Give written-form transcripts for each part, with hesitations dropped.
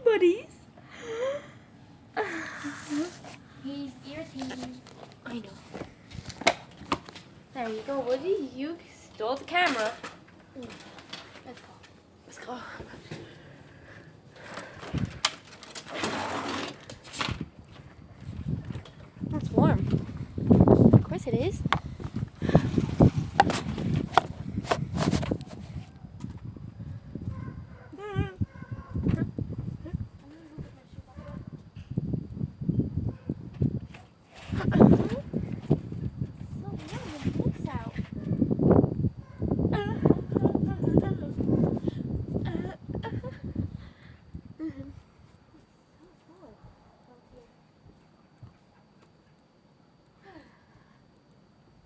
buddies. He's irritating. I know. There you go, Woody. You stole the camera. Let's go. Let's go. It's warm. Of course it is.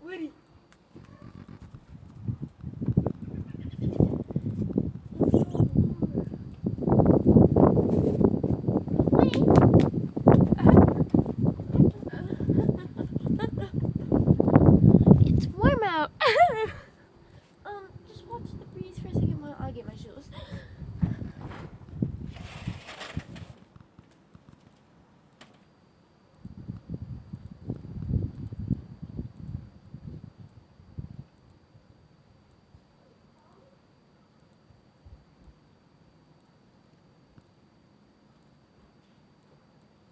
Woody. It's warm out. Just watch the breeze for a second while I get my shoes.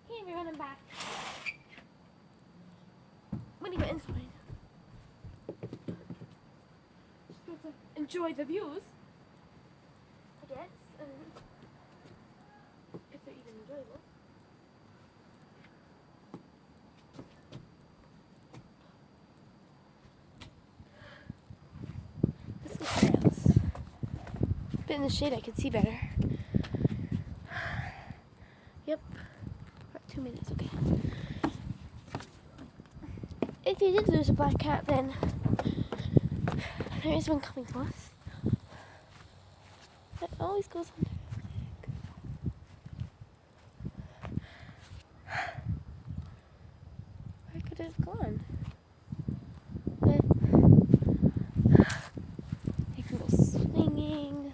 Hey, we're running back. When you get inside, just go to enjoy the views, I guess, if they're even enjoyable. This is the house. Bit in the shade, I can see better. Yep. 2 minutes, okay. If you did lose a black cat, then there is one coming to us. That always goes under the leg. Where could it have gone? You can go swinging.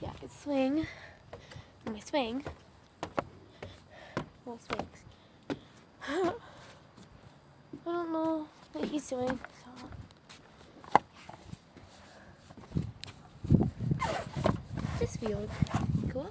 Yeah, I can swing. And I swing. Well, swings. I don't know what he's doing, so this field, cool.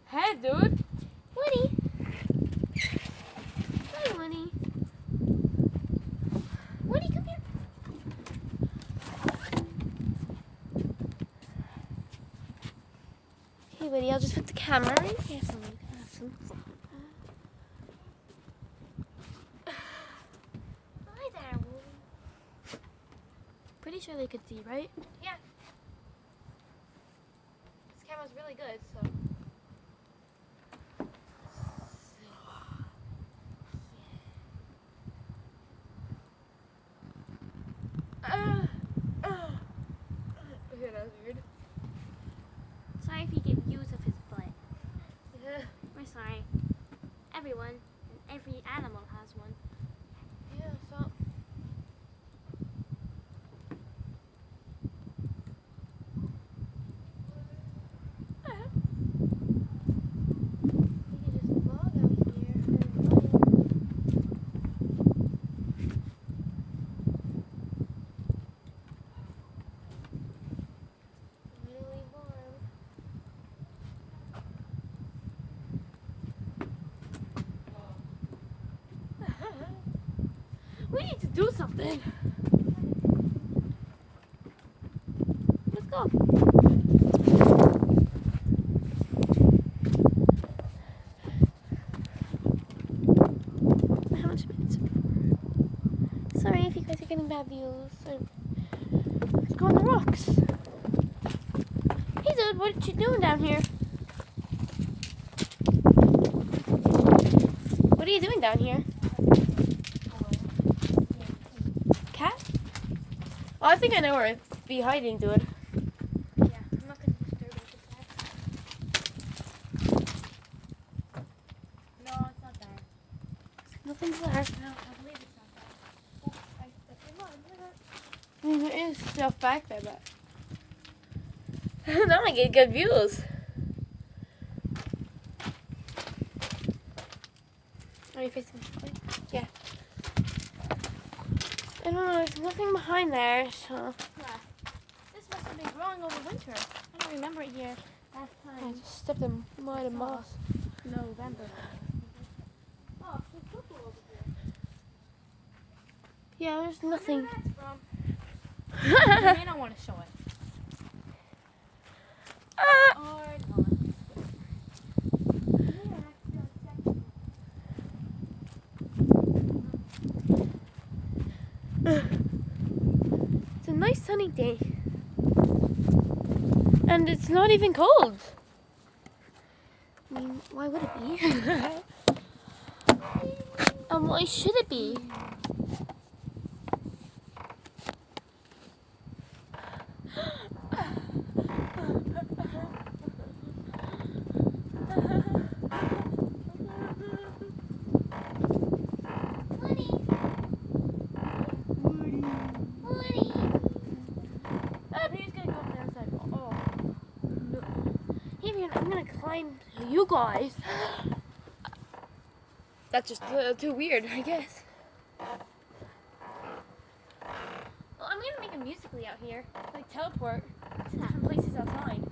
Hey, dude. Woody. Hi, Woody. Woody, come here. Hey, Woody, I'll just put the camera right here so we can have some fun. Hi there, Woody. Pretty sure they could see, right? Yeah. This camera's really good, so. Okay, that was weird. Sorry if you get views of his butt. We're sorry. Everyone and every animal has one. Yeah, so. We can just vlog out here for a while. Really warm. We need to do something. Let's go. How much minutes? Sorry if you guys are getting bad views. Let's go on the rocks. Hey dude, what you doing down here? What are you doing down here? Cat? Oh, I think I know where it's be hiding, dude. Yeah, I'm not gonna disturb it with that. nothing's there. No, I believe it's not that. Oh, I stepped in mud. I mean, there is stuff back there, but now I get good views. Are you facing this way? Yeah. I don't know, there's nothing behind there, so. Yeah. This must have been growing over winter. I don't remember it here last I time. just stepped in mud and moss. November. Oh, there's purple over here. Yeah, there's nothing. Where that's from? You may not want to show it. Ah! Or not. It's a nice sunny day. And it's not even cold. I mean, why would it be? Why should it be? I'm gonna climb you guys. That's just too weird, I guess. Well, I'm gonna make a musically out here. Like teleport to different places outside.